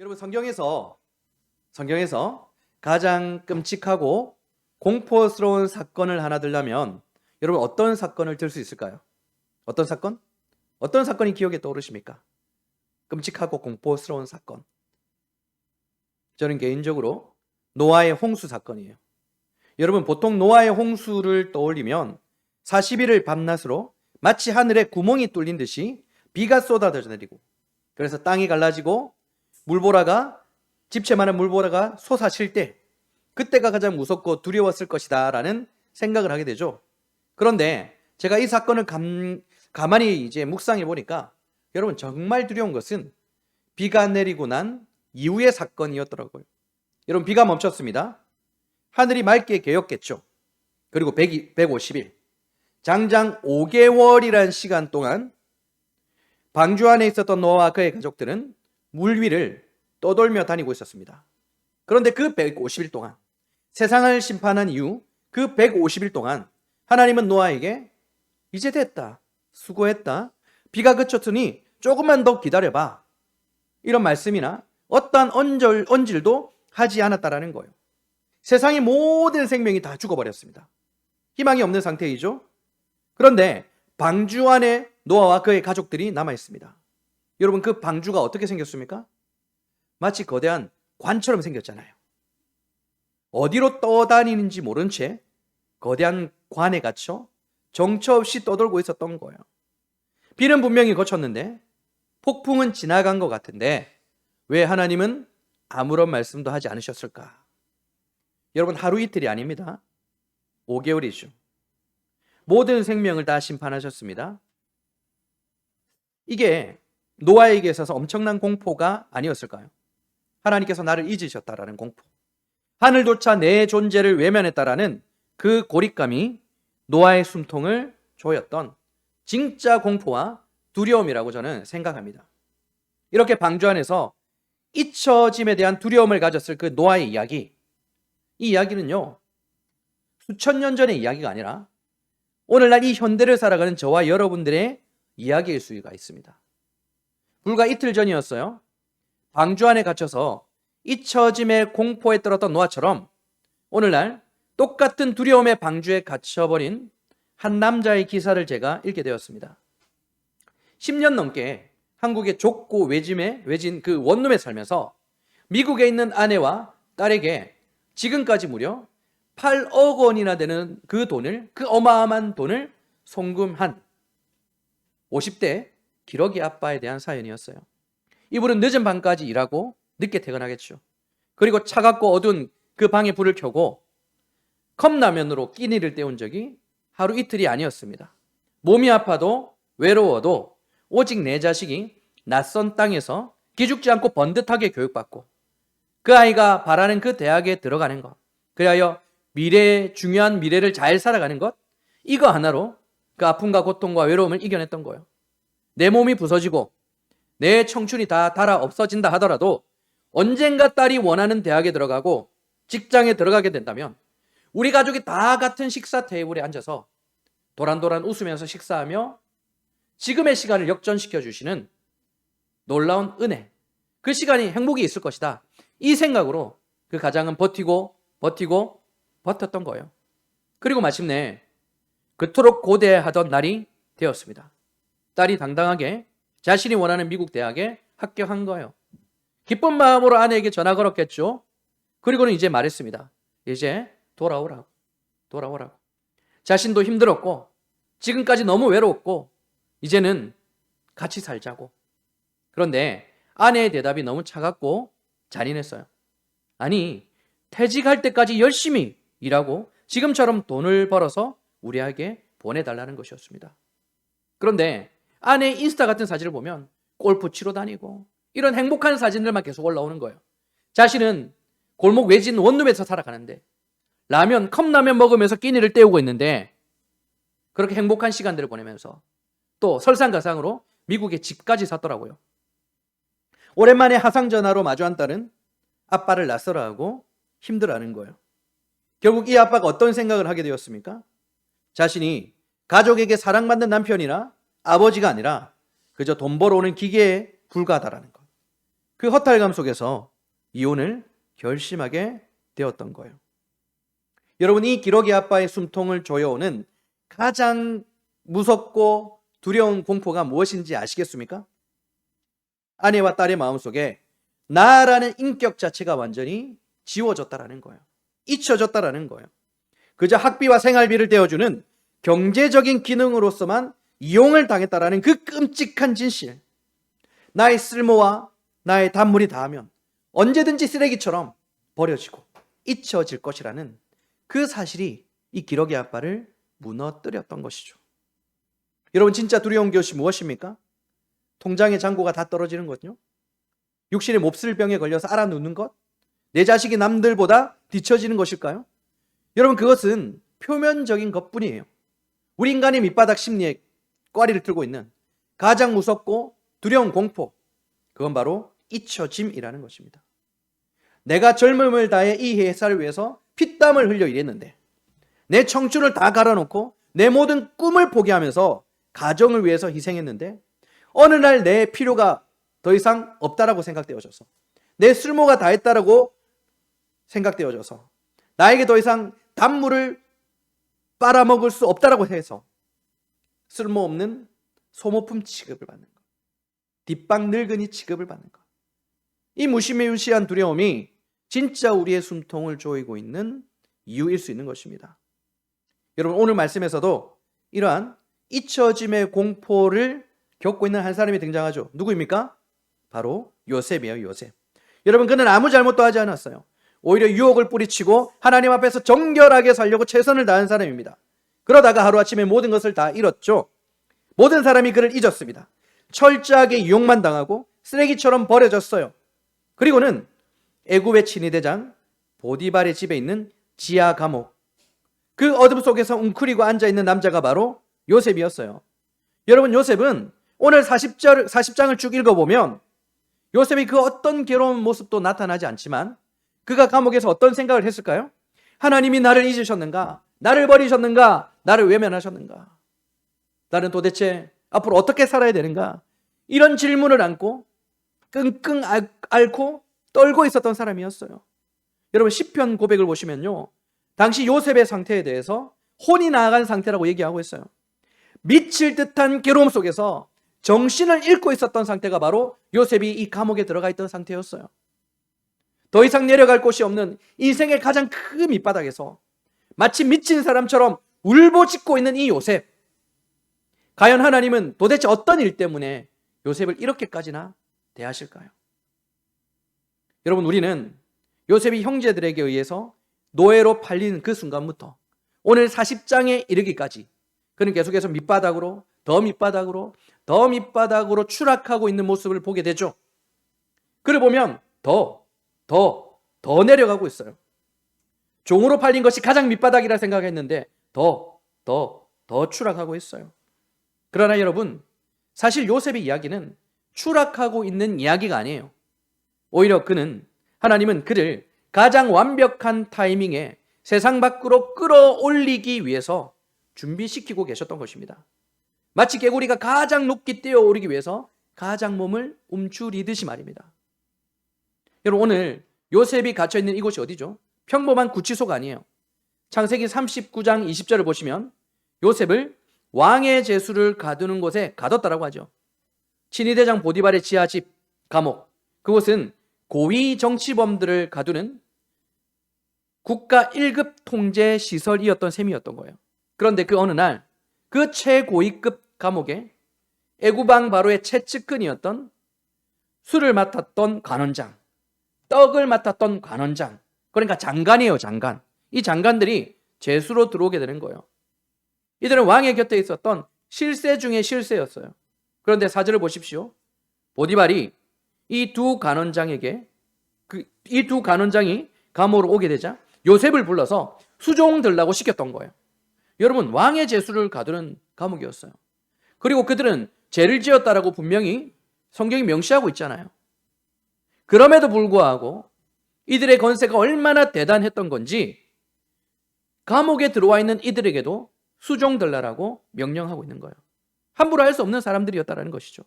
여러분 성경에서 가장 끔찍하고 공포스러운 사건을 하나 들라면 여러분 어떤 사건을 들 수 있을까요? 어떤 사건? 어떤 사건이 기억에 떠오르십니까? 끔찍하고 공포스러운 사건. 저는 개인적으로 노아의 홍수 사건이에요. 여러분 보통 노아의 홍수를 떠올리면 40일을 밤낮으로 마치 하늘에 구멍이 뚫린 듯이 비가 쏟아져 내리고 그래서 땅이 갈라지고 집채만한 물보라가 솟아칠 때 그때가 가장 무섭고 두려웠을 것이다 라는 생각을 하게 되죠. 그런데 제가 이 사건을 가만히 묵상해 보니까 여러분 정말 두려운 것은 비가 내리고 난 이후의 사건이었더라고요. 여러분 비가 멈췄습니다. 하늘이 맑게 개었겠죠. 그리고 150일 장장 5개월이란 시간 동안 방주 안에 있었던 노아와 그의 가족들은 물 위를 떠돌며 다니고 있었습니다. 그런데 그 150일 동안 세상을 심판한 이후 그 150일 동안 하나님은 노아에게 이제 됐다, 수고했다, 비가 그쳤으니 조금만 더 기다려봐 이런 말씀이나 어떠한 언질도 하지 않았다라는 거예요. 세상의 모든 생명이 다 죽어버렸습니다. 희망이 없는 상태이죠. 그런데 방주 안에 노아와 그의 가족들이 남아있습니다. 여러분 그 방주가 어떻게 생겼습니까? 마치 거대한 관처럼 생겼잖아요. 어디로 떠다니는지 모른 채 거대한 관에 갇혀 정처 없이 떠돌고 있었던 거예요. 비는 분명히 그쳤는데 폭풍은 지나간 것 같은데 왜 하나님은 아무런 말씀도 하지 않으셨을까? 여러분 하루 이틀이 아닙니다. 5개월이죠. 모든 생명을 다 심판하셨습니다. 이게 노아에게 있어서 엄청난 공포가 아니었을까요? 하나님께서 나를 잊으셨다라는 공포, 하늘조차 내 존재를 외면했다라는 그 고립감이 노아의 숨통을 조였던 진짜 공포와 두려움이라고 저는 생각합니다. 이렇게 방주 안에서 잊혀짐에 대한 두려움을 가졌을 그 노아의 이야기, 이 이야기는요 수천 년 전의 이야기가 아니라 오늘날 이 현대를 살아가는 저와 여러분들의 이야기일 수가 있습니다. 불과 이틀 전이었어요. 방주 안에 갇혀서 잊혀짐의 공포에 떨었던 노아처럼 오늘날 똑같은 두려움의 방주에 갇혀버린 한 남자의 기사를 제가 읽게 되었습니다. 10년 넘게 한국의 좁고 외진 그 원룸에 살면서 미국에 있는 아내와 딸에게 지금까지 무려 8억 원이나 되는 그 어마어마한 돈을 송금한 50대 기러기 아빠에 대한 사연이었어요. 이분은 늦은 밤까지 일하고 늦게 퇴근하겠죠. 그리고 차갑고 어두운 그 방에 불을 켜고 컵라면으로 끼니를 때운 적이 하루 이틀이 아니었습니다. 몸이 아파도 외로워도 오직 내 자식이 낯선 땅에서 기죽지 않고 번듯하게 교육받고 그 아이가 바라는 그 대학에 들어가는 것, 그리하여 중요한 미래를 잘 살아가는 것, 이거 하나로 그 아픔과 고통과 외로움을 이겨냈던 거예요. 내 몸이 부서지고 내 청춘이 다 달아 없어진다 하더라도 언젠가 딸이 원하는 대학에 들어가고 직장에 들어가게 된다면 우리 가족이 다 같은 식사 테이블에 앉아서 도란도란 웃으면서 식사하며 지금의 시간을 역전시켜 주시는 놀라운 은혜, 그 시간이 행복이 있을 것이다, 이 생각으로 그 가장은 버텼던 거예요. 그리고 마침내 그토록 고대하던 날이 되었습니다. 딸이 당당하게 자신이 원하는 미국 대학에 합격한 거예요. 기쁜 마음으로 아내에게 전화 걸었겠죠. 그리고는 이제 말했습니다. 이제 돌아오라고. 자신도 힘들었고 지금까지 너무 외로웠고 이제는 같이 살자고. 그런데 아내의 대답이 너무 차갑고 잔인했어요. 아니, 퇴직할 때까지 열심히 일하고 지금처럼 돈을 벌어서 우리에게 보내달라는 것이었습니다. 그런데 아내의 인스타 같은 사진을 보면 골프 치러 다니고 이런 행복한 사진들만 계속 올라오는 거예요. 자신은 골목 외진 원룸에서 살아가는데 컵라면 먹으면서 끼니를 때우고 있는데 그렇게 행복한 시간들을 보내면서 또 설상가상으로 미국에 집까지 샀더라고요. 오랜만에 화상전화로 마주한 딸은 아빠를 낯설어하고 힘들어하는 거예요. 결국 이 아빠가 어떤 생각을 하게 되었습니까? 자신이 가족에게 사랑받는 남편이나 아버지가 아니라 그저 돈 벌어오는 기계에 불과하다라는 것. 그 허탈감 속에서 이혼을 결심하게 되었던 거예요. 여러분, 이 기러기 아빠의 숨통을 조여오는 가장 무섭고 두려운 공포가 무엇인지 아시겠습니까? 아내와 딸의 마음속에 나라는 인격 자체가 완전히 지워졌다라는 거예요. 잊혀졌다라는 거예요. 그저 학비와 생활비를 떼어주는 경제적인 기능으로서만 이용을 당했다라는 그 끔찍한 진실. 나의 쓸모와 나의 단물이 닿으면 언제든지 쓰레기처럼 버려지고 잊혀질 것이라는 그 사실이 이 기러기 아빠를 무너뜨렸던 것이죠. 여러분, 진짜 두려운 것이 무엇입니까? 통장의 잔고가 다 떨어지는 것요? 육신의 몹쓸 병에 걸려서 알아 눕는 것? 내 자식이 남들보다 뒤처지는 것일까요? 여러분, 그것은 표면적인 것뿐이에요. 우리 인간의 밑바닥 심리에 꽈리를 틀고 있는 가장 무섭고 두려운 공포, 그건 바로 잊혀짐이라는 것입니다. 내가 젊음을 다해 이 회사를 위해서 피땀을 흘려 일했는데, 내 청춘을 다 갈아놓고 내 모든 꿈을 포기하면서 가정을 위해서 희생했는데, 어느 날 내 필요가 더 이상 없다라고 생각되어져서, 내 쓸모가 다했다라고 생각되어져서, 나에게 더 이상 단물을 빨아먹을 수 없다라고 해서 쓸모없는 소모품 취급을 받는 것, 뒷방 늙은이 취급을 받는 것, 이 무시무시한 두려움이 진짜 우리의 숨통을 조이고 있는 이유일 수 있는 것입니다. 여러분, 오늘 말씀에서도 이러한 잊혀짐의 공포를 겪고 있는 한 사람이 등장하죠. 누구입니까? 바로 요셉이에요. 요셉. 여러분, 그는 아무 잘못도 하지 않았어요. 오히려 유혹을 뿌리치고 하나님 앞에서 정결하게 살려고 최선을 다한 사람입니다. 그러다가 하루아침에 모든 것을 다 잃었죠. 모든 사람이 그를 잊었습니다. 철저하게 유혹만 당하고 쓰레기처럼 버려졌어요. 그리고는 애굽의 친위대장 보디발의 집에 있는 지하 감옥, 그 어둠 속에서 웅크리고 앉아있는 남자가 바로 요셉이었어요. 여러분, 요셉은 오늘 40장을 쭉 읽어보면 요셉이 그 어떤 괴로운 모습도 나타나지 않지만 그가 감옥에서 어떤 생각을 했을까요? 하나님이 나를 잊으셨는가? 나를 버리셨는가? 나를 외면하셨는가? 나는 도대체 앞으로 어떻게 살아야 되는가? 이런 질문을 안고 끙끙 앓고 떨고 있었던 사람이었어요. 여러분, 시편 고백을 보시면요, 당시 요셉의 상태에 대해서 혼이 나간 상태라고 얘기하고 있어요. 미칠 듯한 괴로움 속에서 정신을 잃고 있었던 상태가 바로 요셉이 이 감옥에 들어가 있던 상태였어요. 더 이상 내려갈 곳이 없는 인생의 가장 큰 밑바닥에서 마치 미친 사람처럼 울부짖고 있는 이 요셉. 과연 하나님은 도대체 어떤 일 때문에 요셉을 이렇게까지나 대하실까요? 여러분, 우리는 요셉이 형제들에게 의해서 노예로 팔린 그 순간부터 오늘 40장에 이르기까지 그는 계속해서 밑바닥으로 더 밑바닥으로 더 밑바닥으로 추락하고 있는 모습을 보게 되죠. 그를 보면 더 내려가고 있어요. 종으로 팔린 것이 가장 밑바닥이라 생각했는데 더 추락하고 있어요. 그러나 여러분, 사실 요셉의 이야기는 추락하고 있는 이야기가 아니에요. 오히려 하나님은 그를 가장 완벽한 타이밍에 세상 밖으로 끌어올리기 위해서 준비시키고 계셨던 것입니다. 마치 개구리가 가장 높게 뛰어오르기 위해서 가장 몸을 움츠리듯이 말입니다. 여러분, 오늘 요셉이 갇혀있는 이곳이 어디죠? 평범한 구치소가 아니에요. 창세기 39장 20절을 보시면 요셉을 왕의 제수를 가두는 곳에 가뒀다라고 하죠. 친위대장 보디발의 지하집 감옥, 그곳은 고위 정치범들을 가두는 국가 1급 통제 시설이었던 셈이었던 거예요. 그런데 그 어느 날 그 최고위급 감옥에 애굽왕 바로의 최측근이었던 술을 맡았던 관원장, 떡을 맡았던 관원장, 그러니까 장관이에요. 장관. 이 장관들이 제수로 들어오게 되는 거예요. 이들은 왕의 곁에 있었던 실세 중에 실세였어요. 그런데 4절을 보십시오. 보디발이 이 두 관원장이 감옥으로 오게 되자 요셉을 불러서 수종 들라고 시켰던 거예요. 여러분, 왕의 제수를 가두는 감옥이었어요. 그리고 그들은 죄를 지었다라고 분명히 성경이 명시하고 있잖아요. 그럼에도 불구하고 이들의 건세가 얼마나 대단했던 건지 감옥에 들어와 있는 이들에게도 수종 들라라고 명령하고 있는 거예요. 함부로 할 수 없는 사람들이었다라는 것이죠.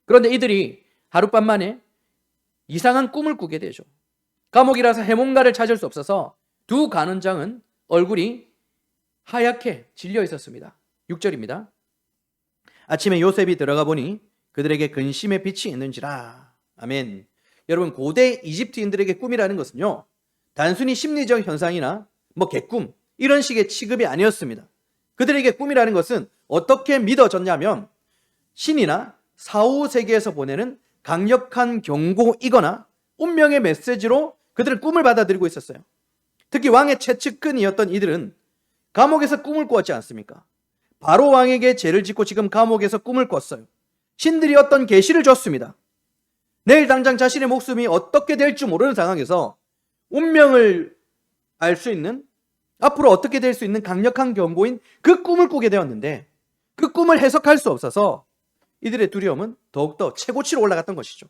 그런데 이들이 하룻밤 만에 이상한 꿈을 꾸게 되죠. 감옥이라서 해몽가를 찾을 수 없어서 두 간원장은 얼굴이 하얗게 질려 있었습니다. 6절입니다. 아침에 요셉이 들어가 보니 그들에게 근심의 빛이 있는지라. 아멘. 여러분, 고대 이집트인들에게 꿈이라는 것은요, 단순히 심리적 현상이나 개꿈 이런 식의 취급이 아니었습니다. 그들에게 꿈이라는 것은 어떻게 믿어졌냐면 신이나 사후 세계에서 보내는 강력한 경고이거나 운명의 메시지로 그들은 꿈을 받아들이고 있었어요. 특히 왕의 최측근이었던 이들은 감옥에서 꿈을 꾸었지 않습니까? 바로 왕에게 죄를 짓고 지금 감옥에서 꿈을 꿨어요. 신들이 어떤 계시를 줬습니다. 내일 당장 자신의 목숨이 어떻게 될지 모르는 상황에서 운명을 알 수 있는, 앞으로 어떻게 될 수 있는 강력한 경고인 그 꿈을 꾸게 되었는데, 그 꿈을 해석할 수 없어서 이들의 두려움은 더욱더 최고치로 올라갔던 것이죠.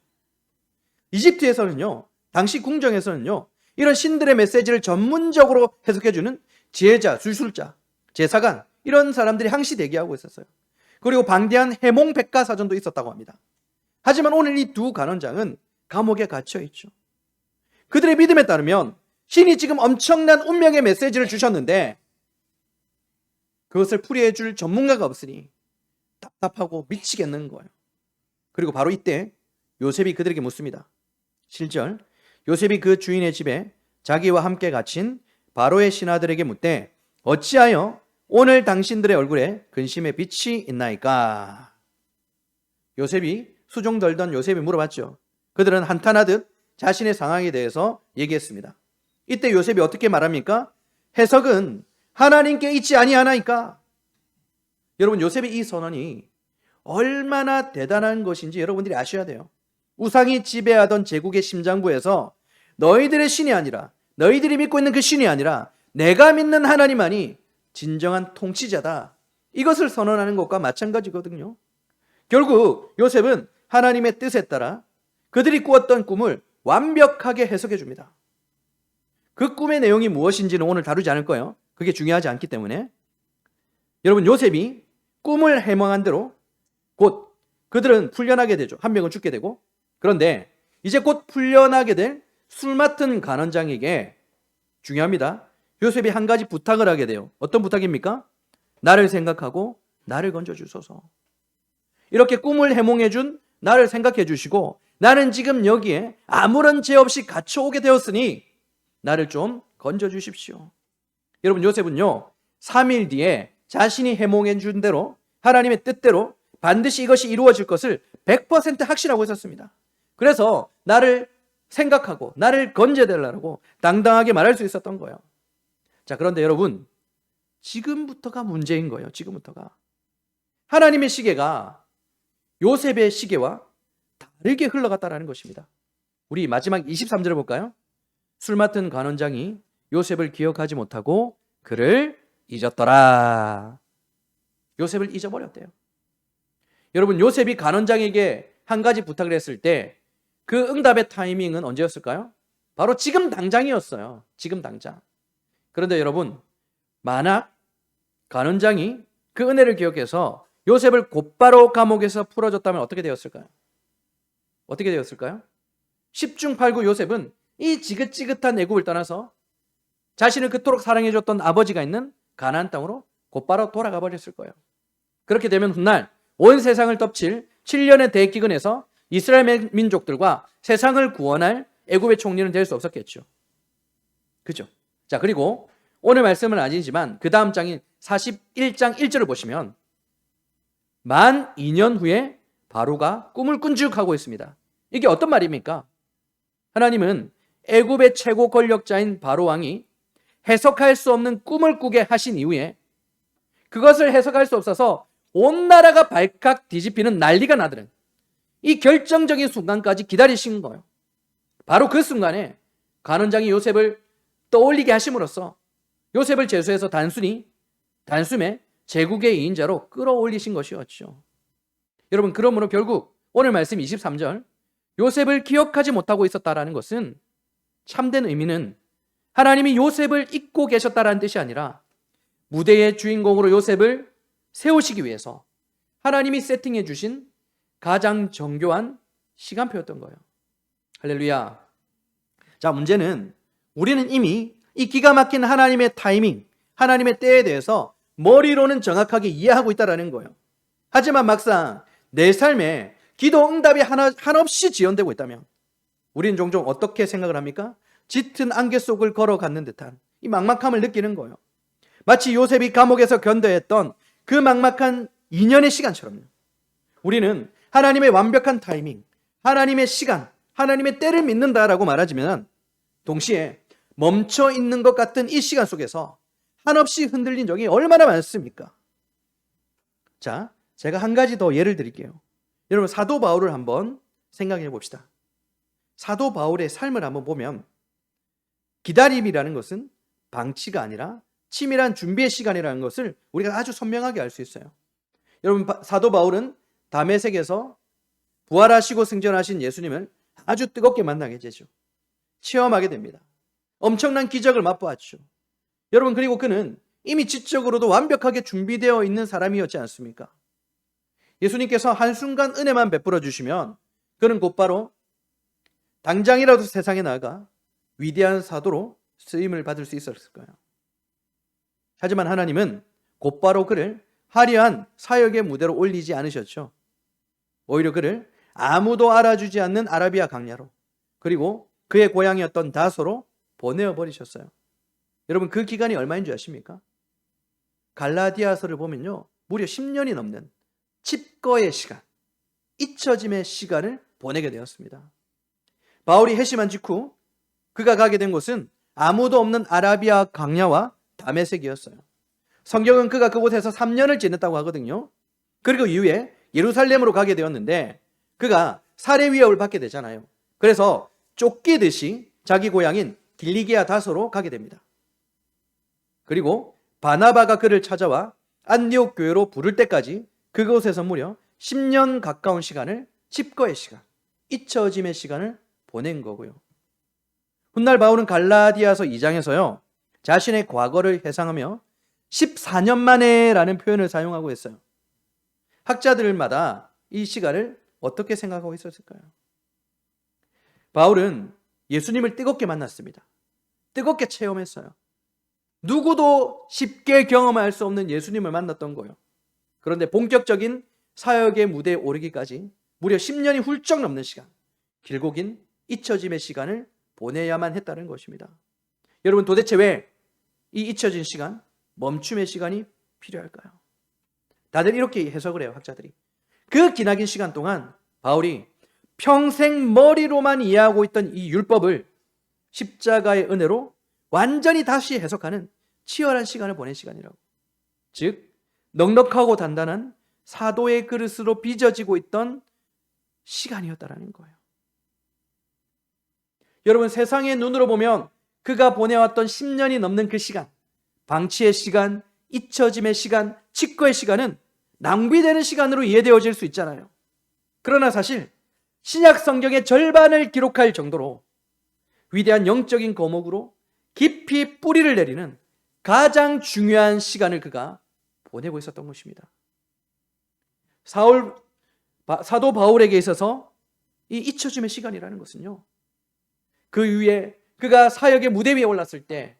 이집트에서는요, 당시 궁정에서는요, 이런 신들의 메시지를 전문적으로 해석해주는 지혜자, 주술자, 제사관, 이런 사람들이 항시 대기하고 있었어요. 그리고 방대한 해몽 백과사전도 있었다고 합니다. 하지만 오늘 이 두 간원장은 감옥에 갇혀 있죠. 그들의 믿음에 따르면 신이 지금 엄청난 운명의 메시지를 주셨는데 그것을 풀이해 줄 전문가가 없으니 답답하고 미치겠는 거예요. 그리고 바로 이때 요셉이 그들에게 묻습니다. 7절, 요셉이 그 주인의 집에 자기와 함께 갇힌 바로의 신하들에게 묻되 어찌하여 오늘 당신들의 얼굴에 근심의 빛이 있나이까? 요셉이 수종 들던 요셉이 물어봤죠. 그들은 한탄하듯 자신의 상황에 대해서 얘기했습니다. 이때 요셉이 어떻게 말합니까? 해석은 하나님께 있지 아니하나이까? 여러분, 요셉의 이 선언이 얼마나 대단한 것인지 여러분들이 아셔야 돼요. 우상이 지배하던 제국의 심장부에서 너희들의 신이 아니라, 너희들이 믿고 있는 그 신이 아니라 내가 믿는 하나님만이 진정한 통치자다, 이것을 선언하는 것과 마찬가지거든요. 결국 요셉은 하나님의 뜻에 따라 그들이 꾸었던 꿈을 완벽하게 해석해 줍니다. 그 꿈의 내용이 무엇인지는 오늘 다루지 않을 거예요. 그게 중요하지 않기 때문에. 여러분, 요셉이 꿈을 해몽한 대로 곧 그들은 풀려나게 되죠. 한 명은 죽게 되고. 그런데 이제 곧 풀려나게 될 술 맡은 간원장에게 중요합니다. 요셉이 한 가지 부탁을 하게 돼요. 어떤 부탁입니까? 나를 생각하고 나를 건져주소서. 이렇게 꿈을 해몽해 준 나를 생각해 주시고 나는 지금 여기에 아무런 죄 없이 갇혀오게 되었으니 나를 좀 건져주십시오. 여러분, 요셉은요 3일 뒤에 자신이 해몽해 준 대로 하나님의 뜻대로 반드시 이것이 이루어질 것을 100% 확신하고 있었습니다. 그래서 나를 생각하고 나를 건져달라고 당당하게 말할 수 있었던 거예요. 자, 그런데 여러분, 지금부터가 문제인 거예요. 지금부터가. 하나님의 시계가 요셉의 시계와 다르게 흘러갔다라는 것입니다. 우리 마지막 23절을 볼까요? 술 맡은 간원장이 요셉을 기억하지 못하고 그를 잊었더라. 요셉을 잊어버렸대요. 여러분, 요셉이 간원장에게 한 가지 부탁을 했을 때 그 응답의 타이밍은 언제였을까요? 바로 지금 당장이었어요. 지금 당장. 그런데 여러분, 만약 간원장이 그 은혜를 기억해서 요셉을 곧바로 감옥에서 풀어줬다면 어떻게 되었을까요? 어떻게 되었을까요? 10중 8구 요셉은 이 지긋지긋한 애굽을 떠나서 자신을 그토록 사랑해줬던 아버지가 있는 가나안 땅으로 곧바로 돌아가 버렸을 거예요. 그렇게 되면 훗날 온 세상을 덮칠 7년의 대기근에서 이스라엘 민족들과 세상을 구원할 애굽의 총리는 될 수 없었겠죠. 그죠? 자, 그리고 오늘 말씀은 아니지만 그 다음 장인 41장 1절을 보시면 만 2년 후에 바로가 꿈을 꾼 즉 하고 있습니다. 이게 어떤 말입니까? 하나님은 애굽의 최고 권력자인 바로 왕이 해석할 수 없는 꿈을 꾸게 하신 이후에 그것을 해석할 수 없어서 온 나라가 발칵 뒤집히는 난리가 나더는 이 결정적인 순간까지 기다리신 거예요. 바로 그 순간에 간원장이 요셉을 떠올리게 하심으로써 요셉을 제수해서 단숨에 제국의 2인자로 끌어올리신 것이었죠. 여러분, 그러므로 결국 오늘 말씀 23절 요셉을 기억하지 못하고 있었다라는 것은 참된 의미는 하나님이 요셉을 잊고 계셨다라는 뜻이 아니라 무대의 주인공으로 요셉을 세우시기 위해서 하나님이 세팅해 주신 가장 정교한 시간표였던 거예요. 할렐루야. 자, 문제는 우리는 이미 이 기가 막힌 하나님의 타이밍, 하나님의 때에 대해서 머리로는 정확하게 이해하고 있다는 거예요. 하지만 막상 내 삶에 기도 응답이 한없이 지연되고 있다면 우리는 종종 어떻게 생각을 합니까? 짙은 안개 속을 걸어갔는 듯한 이 막막함을 느끼는 거예요. 마치 요셉이 감옥에서 견뎌했던 그 막막한 2년의 시간처럼요. 우리는 하나님의 완벽한 타이밍, 하나님의 시간, 하나님의 때를 믿는다라고 말하지만 동시에 멈춰 있는 것 같은 이 시간 속에서 한없이 흔들린 적이 얼마나 많습니까? 자, 제가 한 가지 더 예를 드릴게요. 여러분, 사도 바울을 한번 생각해 봅시다. 사도 바울의 삶을 한번 보면 기다림이라는 것은 방치가 아니라 치밀한 준비의 시간이라는 것을 우리가 아주 선명하게 알 수 있어요. 여러분, 사도 바울은 다메섹에서 부활하시고 승천하신 예수님을 아주 뜨겁게 만나게 되죠. 체험하게 됩니다. 엄청난 기적을 맛보았죠. 여러분, 그리고 그는 이미 지적으로도 완벽하게 준비되어 있는 사람이었지 않습니까? 예수님께서 한순간 은혜만 베풀어 주시면 그는 곧바로 당장이라도 세상에 나가 위대한 사도로 쓰임을 받을 수 있었을 거예요. 하지만 하나님은 곧바로 그를 화려한 사역의 무대로 올리지 않으셨죠. 오히려 그를 아무도 알아주지 않는 아라비아 강야로, 그리고 그의 고향이었던 다소로 보내어 버리셨어요. 여러분, 그 기간이 얼마인 줄 아십니까? 갈라디아서를 보면요, 무려 10년이 넘는 칩거의 시간, 잊혀짐의 시간을 보내게 되었습니다. 바울이 회심한 직후 그가 가게 된 곳은 아무도 없는 아라비아 강야와 다메섹이었어요. 성경은 그가 그곳에서 3년을 지냈다고 하거든요. 그리고 이후에 예루살렘으로 가게 되었는데 그가 살해 위협을 받게 되잖아요. 그래서 쫓기듯이 자기 고향인 길리기아 다소로 가게 됩니다. 그리고 바나바가 그를 찾아와 안디옥 교회로 부를 때까지 그곳에서 무려 10년 가까운 시간을 칩거의 시간, 잊혀짐의 시간을 보낸 거고요. 훗날 바울은 갈라디아서 2장에서요, 자신의 과거를 회상하며 14년 만에라는 표현을 사용하고 있어요. 학자들마다 이 시간을 어떻게 생각하고 있었을까요? 바울은 예수님을 뜨겁게 만났습니다. 뜨겁게 체험했어요. 누구도 쉽게 경험할 수 없는 예수님을 만났던 거예요. 그런데 본격적인 사역의 무대에 오르기까지 무려 10년이 훌쩍 넘는 시간, 길고 긴 잊혀짐의 시간을 보내야만 했다는 것입니다. 여러분, 도대체 왜 이 잊혀진 시간, 멈춤의 시간이 필요할까요? 다들 이렇게 해석을 해요, 학자들이. 그 기나긴 시간 동안 바울이 평생 머리로만 이해하고 있던 이 율법을 십자가의 은혜로 완전히 다시 해석하는 치열한 시간을 보낸 시간이라고. 즉, 넉넉하고 단단한 사도의 그릇으로 빚어지고 있던 시간이었다라는 거예요. 여러분, 세상의 눈으로 보면 그가 보내왔던 10년이 넘는 그 시간, 방치의 시간, 잊혀짐의 시간, 칩거의 시간은 낭비되는 시간으로 이해되어질 수 있잖아요. 그러나 사실 신약 성경의 절반을 기록할 정도로 위대한 영적인 거목으로 깊이 뿌리를 내리는 가장 중요한 시간을 그가 보내고 있었던 것입니다. 사도 바울에게 있어서 이 잊혀짐의 시간이라는 것은요, 그 이후에 그가 사역의 무대 위에 올랐을 때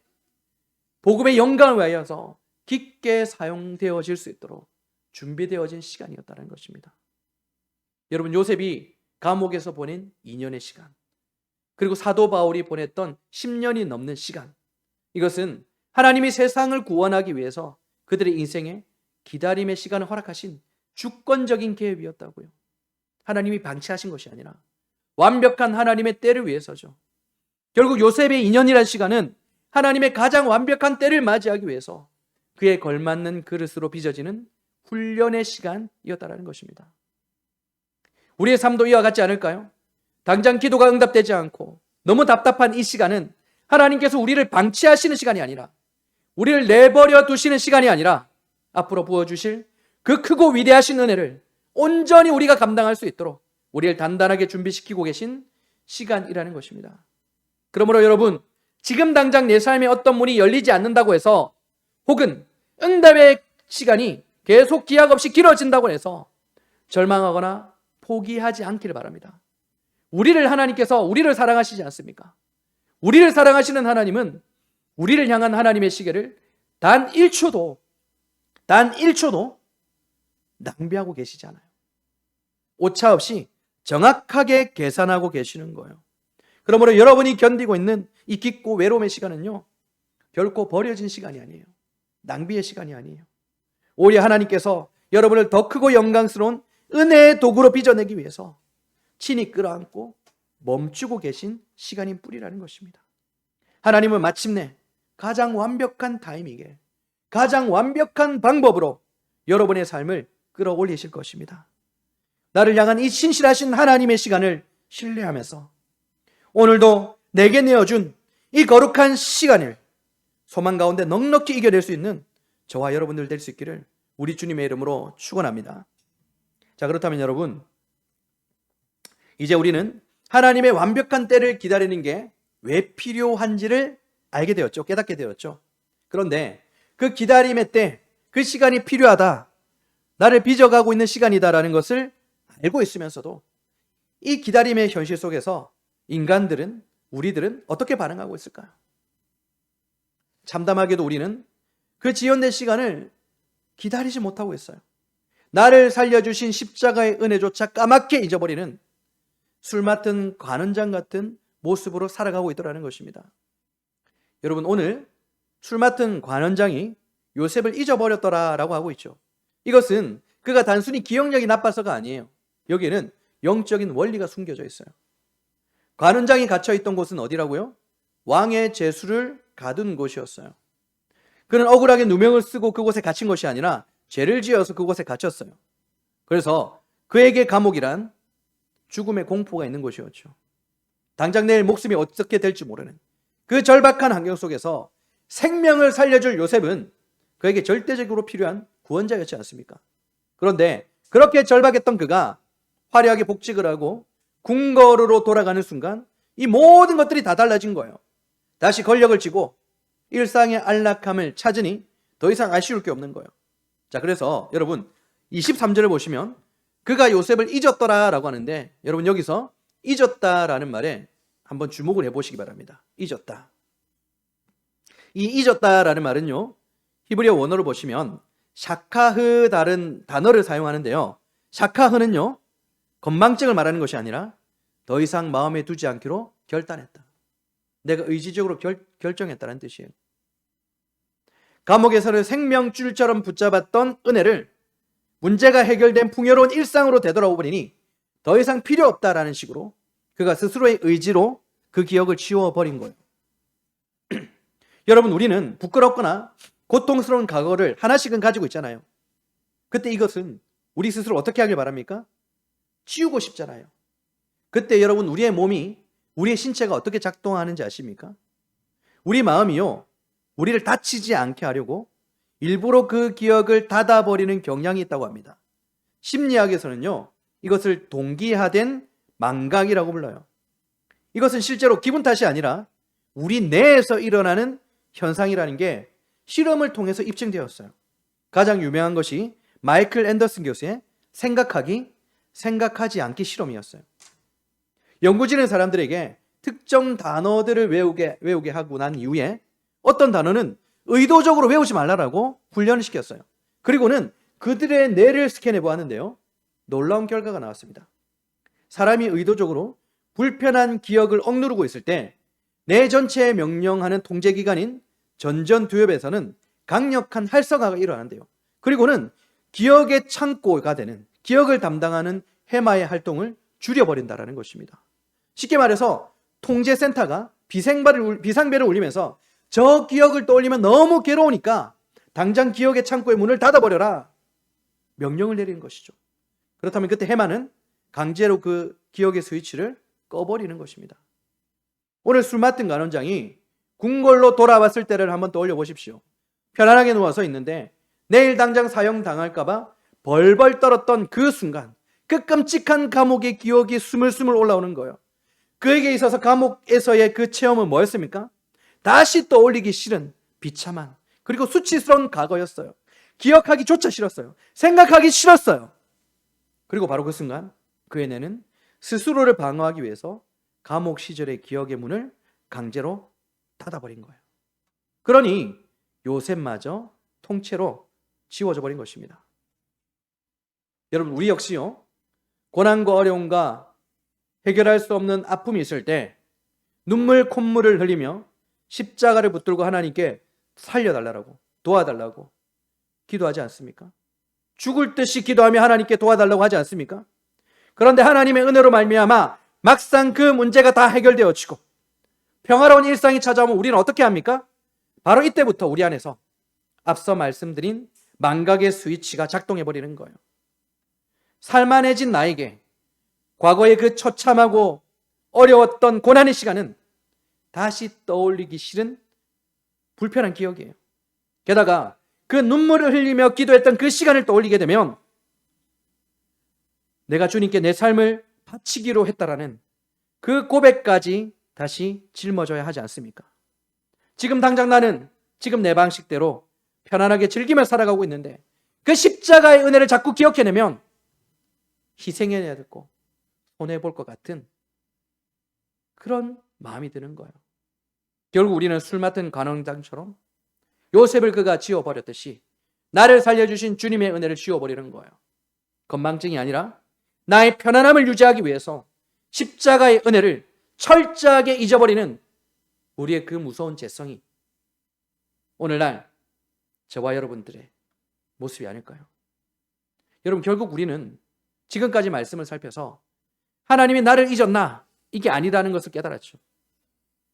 복음의 영광을 위하여서 깊게 사용되어질 수 있도록 준비되어진 시간이었다는 것입니다. 여러분, 요셉이 감옥에서 보낸 2년의 시간, 그리고 사도 바울이 보냈던 10년이 넘는 시간, 이것은 하나님이 세상을 구원하기 위해서 그들의 인생에 기다림의 시간을 허락하신 주권적인 계획이었다고요. 하나님이 방치하신 것이 아니라 완벽한 하나님의 때를 위해서죠. 결국 요셉의 2년이라는 시간은 하나님의 가장 완벽한 때를 맞이하기 위해서 그에 걸맞는 그릇으로 빚어지는 훈련의 시간이었다는 것입니다. 우리의 삶도 이와 같지 않을까요? 당장 기도가 응답되지 않고 너무 답답한 이 시간은 하나님께서 우리를 방치하시는 시간이 아니라, 우리를 내버려 두시는 시간이 아니라 앞으로 부어주실 그 크고 위대하신 은혜를 온전히 우리가 감당할 수 있도록 우리를 단단하게 준비시키고 계신 시간이라는 것입니다. 그러므로 여러분, 지금 당장 내 삶에 어떤 문이 열리지 않는다고 해서, 혹은 응답의 시간이 계속 기약 없이 길어진다고 해서 절망하거나 포기하지 않기를 바랍니다. 우리를 사랑하시지 않습니까? 우리를 사랑하시는 하나님은 우리를 향한 하나님의 시계를 단 1초도 낭비하고 계시지 않아요. 오차 없이 정확하게 계산하고 계시는 거예요. 그러므로 여러분이 견디고 있는 이 깊고 외로움의 시간은요, 결코 버려진 시간이 아니에요. 낭비의 시간이 아니에요. 오히려 하나님께서 여러분을 더 크고 영광스러운 은혜의 도구로 빚어내기 위해서 친히 끌어안고 멈추고 계신 시간인 뿐이라는 것입니다. 하나님은 마침내 가장 완벽한 타이밍에 가장 완벽한 방법으로 여러분의 삶을 끌어올리실 것입니다. 나를 향한 이 신실하신 하나님의 시간을 신뢰하면서 오늘도 내게 내어준 이 거룩한 시간을 소망 가운데 넉넉히 이겨낼 수 있는 저와 여러분들 될 수 있기를 우리 주님의 이름으로 축원합니다. 자, 그렇다면 여러분, 이제 우리는 하나님의 완벽한 때를 기다리는 게 왜 필요한지를 알게 되었죠. 깨닫게 되었죠. 그런데 그 기다림의 때, 그 시간이 필요하다, 나를 빚어가고 있는 시간이다라는 것을 알고 있으면서도 이 기다림의 현실 속에서 우리들은 어떻게 반응하고 있을까요? 참담하게도 우리는 그 지연된 시간을 기다리지 못하고 있어요. 나를 살려주신 십자가의 은혜조차 까맣게 잊어버리는 술 맡은 관원장 같은 모습으로 살아가고 있더라는 것입니다. 여러분, 오늘 술 맡은 관원장이 요셉을 잊어버렸더라라고 하고 있죠. 이것은 그가 단순히 기억력이 나빠서가 아니에요. 여기에는 영적인 원리가 숨겨져 있어요. 관원장이 갇혀있던 곳은 어디라고요? 왕의 제수를 가둔 곳이었어요. 그는 억울하게 누명을 쓰고 그곳에 갇힌 것이 아니라 죄를 지어서 그곳에 갇혔어요. 그래서 그에게 감옥이란 죽음의 공포가 있는 곳이었죠. 당장 내일 목숨이 어떻게 될지 모르는 그 절박한 환경 속에서 생명을 살려줄 요셉은 그에게 절대적으로 필요한 구원자였지 않습니까? 그런데 그렇게 절박했던 그가 화려하게 복직을 하고 궁궐으로 돌아가는 순간 이 모든 것들이 다 달라진 거예요. 다시 권력을 쥐고 일상의 안락함을 찾으니 더 이상 아쉬울 게 없는 거예요. 자, 그래서 여러분 23절을 보시면 그가 요셉을 잊었더라라고 하는데, 여러분 여기서 잊었다라는 말에 한번 주목을 해보시기 바랍니다. 잊었다. 이 잊었다라는 말은요, 히브리어 원어를 보시면 샤카흐 다른 단어를 사용하는데요, 샤카흐는요 건망증을 말하는 것이 아니라 더 이상 마음에 두지 않기로 결단했다. 내가 의지적으로 결정했다는 뜻이에요. 감옥에서는 생명줄처럼 붙잡았던 은혜를 문제가 해결된 풍요로운 일상으로 되돌아오 버리니 더 이상 필요 없다라는 식으로 그가 스스로의 의지로 그 기억을 지워버린 거예요. 여러분, 우리는 부끄럽거나 고통스러운 과거를 하나씩은 가지고 있잖아요. 그때 이것은 우리 스스로 어떻게 하길 바랍니까? 지우고 싶잖아요. 그때 여러분, 우리의 몸이, 우리의 신체가 어떻게 작동하는지 아십니까? 우리 마음이요, 우리를 다치지 않게 하려고 일부러 그 기억을 닫아버리는 경향이 있다고 합니다. 심리학에서는요, 이것을 동기화된 망각이라고 불러요. 이것은 실제로 기분 탓이 아니라 우리 내에서 일어나는 현상이라는 게 실험을 통해서 입증되었어요. 가장 유명한 것이 마이클 앤더슨 교수의 생각하지 않기 실험이었어요. 연구진은 사람들에게 특정 단어들을 외우게 하고 난 이후에 어떤 단어는 의도적으로 외우지 말라라고 훈련을 시켰어요. 그리고는 그들의 뇌를 스캔해 보았는데요, 놀라운 결과가 나왔습니다. 사람이 의도적으로 불편한 기억을 억누르고 있을 때 뇌 전체에 명령하는 통제기관인 전전두엽에서는 강력한 활성화가 일어난대요. 그리고는 기억의 창고가 되는, 기억을 담당하는 해마의 활동을 줄여버린다는 것입니다. 쉽게 말해서 통제센터가 비상벨을 울리면서 저 기억을 떠올리면 너무 괴로우니까 당장 기억의 창고의 문을 닫아버려라, 명령을 내리는 것이죠. 그렇다면 그때 해마는 강제로 그 기억의 스위치를 꺼버리는 것입니다. 오늘 술 맡은 간원장이 궁궐로 돌아왔을 때를 한번 떠올려 보십시오. 편안하게 누워서 있는데 내일 당장 사형당할까봐 벌벌 떨었던 그 순간, 그 끔찍한 감옥의 기억이 스물스물 올라오는 거예요. 그에게 있어서 감옥에서의 그 체험은 뭐였습니까? 다시 떠올리기 싫은 비참한, 그리고 수치스러운 과거였어요. 기억하기조차 싫었어요. 생각하기 싫었어요. 그리고 바로 그 순간 그의 뇌는 스스로를 방어하기 위해서 감옥 시절의 기억의 문을 강제로 닫아버린 거예요. 그러니 요셉마저 통째로 지워져 버린 것입니다. 여러분, 우리 역시요, 고난과 어려움과 해결할 수 없는 아픔이 있을 때 눈물 콧물을 흘리며 십자가를 붙들고 하나님께 살려달라고, 도와달라고 기도하지 않습니까? 죽을 듯이 기도하며 하나님께 도와달라고 하지 않습니까? 그런데 하나님의 은혜로 말미암아 막상 그 문제가 다 해결되어지고 평화로운 일상이 찾아오면 우리는 어떻게 합니까? 바로 이때부터 우리 안에서 앞서 말씀드린 망각의 스위치가 작동해버리는 거예요. 살만해진 나에게 과거의 그 처참하고 어려웠던 고난의 시간은 다시 떠올리기 싫은 불편한 기억이에요. 게다가 그 눈물을 흘리며 기도했던 그 시간을 떠올리게 되면 내가 주님께 내 삶을 바치기로 했다라는 그 고백까지 다시 짊어져야 하지 않습니까? 지금 당장 나는 지금 내 방식대로 편안하게 즐기며 살아가고 있는데 그 십자가의 은혜를 자꾸 기억해내면 희생해야 되고 손해볼 것 같은 그런 마음이 드는 거예요. 결국 우리는 술 맡은 관원장처럼 요셉을 그가 지워버렸듯이 나를 살려주신 주님의 은혜를 지워버리는 거예요. 건망증이 아니라 나의 편안함을 유지하기 위해서 십자가의 은혜를 철저하게 잊어버리는 우리의 그 무서운 죄성이 오늘날 저와 여러분들의 모습이 아닐까요? 여러분, 결국 우리는 지금까지 말씀을 살펴서 하나님이 나를 잊었나? 이게 아니라는 것을 깨달았죠.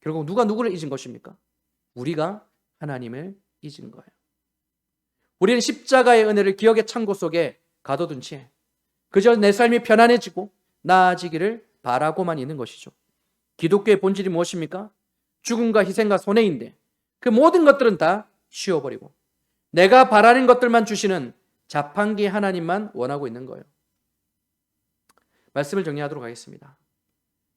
결국 누가 누구를 잊은 것입니까? 우리가 하나님을 잊은 거예요. 우리는 십자가의 은혜를 기억의 창고 속에 가둬둔 채 그저 내 삶이 편안해지고 나아지기를 바라고만 있는 것이죠. 기독교의 본질이 무엇입니까? 죽음과 희생과 손해인데 그 모든 것들은 다 쉬어버리고 내가 바라는 것들만 주시는 자판기 하나님만 원하고 있는 거예요. 말씀을 정리하도록 하겠습니다.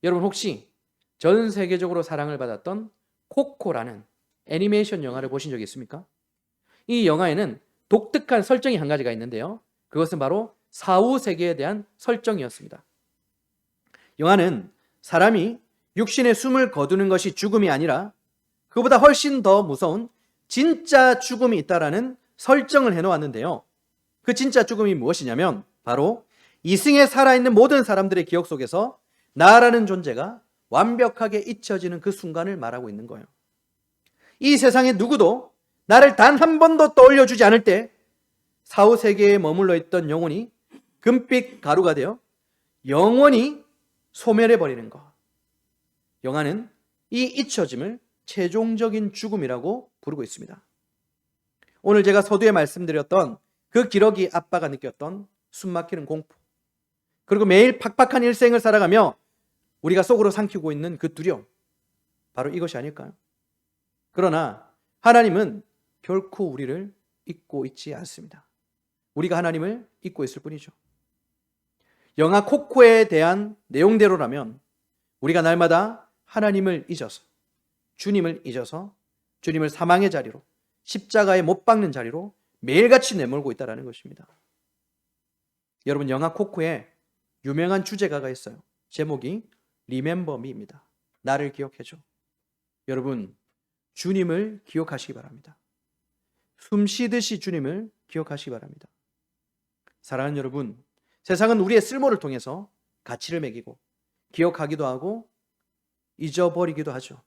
여러분, 혹시 전 세계적으로 사랑을 받았던 코코라는 애니메이션 영화를 보신 적이 있습니까? 이 영화에는 독특한 설정이 한 가지가 있는데요. 그것은 바로 사후세계에 대한 설정이었습니다. 영화는 사람이 육신의 숨을 거두는 것이 죽음이 아니라 그보다 훨씬 더 무서운 진짜 죽음이 있다라는 설정을 해놓았는데요. 그 진짜 죽음이 무엇이냐면 바로 이승에 살아있는 모든 사람들의 기억 속에서 나라는 존재가 완벽하게 잊혀지는 그 순간을 말하고 있는 거예요. 이 세상에 누구도 나를 단 한 번도 떠올려주지 않을 때 사후세계에 머물러 있던 영혼이 금빛 가루가 되어 영원히 소멸해버리는 것. 영화는 이 잊혀짐을 최종적인 죽음이라고 부르고 있습니다. 오늘 제가 서두에 말씀드렸던 그 기러기 아빠가 느꼈던 숨막히는 공포, 그리고 매일 팍팍한 일생을 살아가며 우리가 속으로 삼키고 있는 그 두려움, 바로 이것이 아닐까요? 그러나 하나님은 결코 우리를 잊고 있지 않습니다. 우리가 하나님을 잊고 있을 뿐이죠. 영화 코코에 대한 내용대로라면 우리가 날마다 하나님을 잊어서, 주님을 잊어서 주님을 사망의 자리로, 십자가에 못 박는 자리로 매일같이 내몰고 있다는 것입니다. 여러분, 영화 코코에 유명한 주제가가 있어요. 제목이 Remember Me입니다. 나를 기억해줘. 여러분, 주님을 기억하시기 바랍니다. 숨 쉬듯이 주님을 기억하시기 바랍니다. 사랑하는 여러분, 세상은 우리의 쓸모를 통해서 가치를 매기고 기억하기도 하고 잊어버리기도 하죠.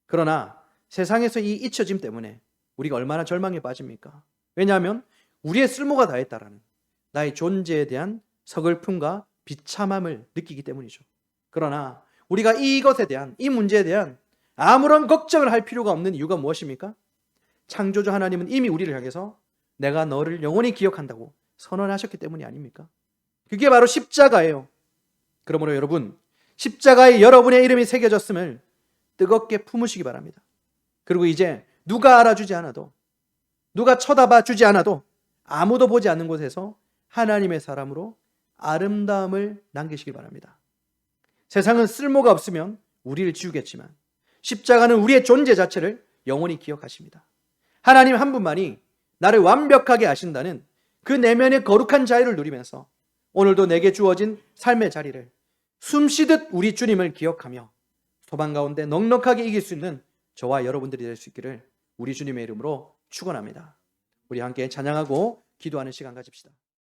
그러나 세상에서 이 잊혀짐 때문에 우리가 얼마나 절망에 빠집니까? 왜냐하면 우리의 쓸모가 다했다라는 나의 존재에 대한 서글픔과 비참함을 느끼기 때문이죠. 그러나 우리가 이것에 대한, 이 문제에 대한 아무런 걱정을 할 필요가 없는 이유가 무엇입니까? 창조주 하나님은 이미 우리를 향해서 내가 너를 영원히 기억한다고 선언하셨기 때문이 아닙니까? 그게 바로 십자가예요. 그러므로 여러분, 십자가에 여러분의 이름이 새겨졌음을 뜨겁게 품으시기 바랍니다. 그리고 이제 누가 알아주지 않아도, 누가 쳐다봐 주지 않아도, 아무도 보지 않는 곳에서 하나님의 사람으로 아름다움을 남기시기 바랍니다. 세상은 쓸모가 없으면 우리를 지우겠지만 십자가는 우리의 존재 자체를 영원히 기억하십니다. 하나님 한 분만이 나를 완벽하게 아신다는 그 내면의 거룩한 자유를 누리면서 오늘도 내게 주어진 삶의 자리를 숨쉬듯 우리 주님을 기억하며 소망 가운데 넉넉하게 이길 수 있는 저와 여러분들이 될 수 있기를 우리 주님의 이름으로 축원합니다. 우리 함께 찬양하고 기도하는 시간 가집시다.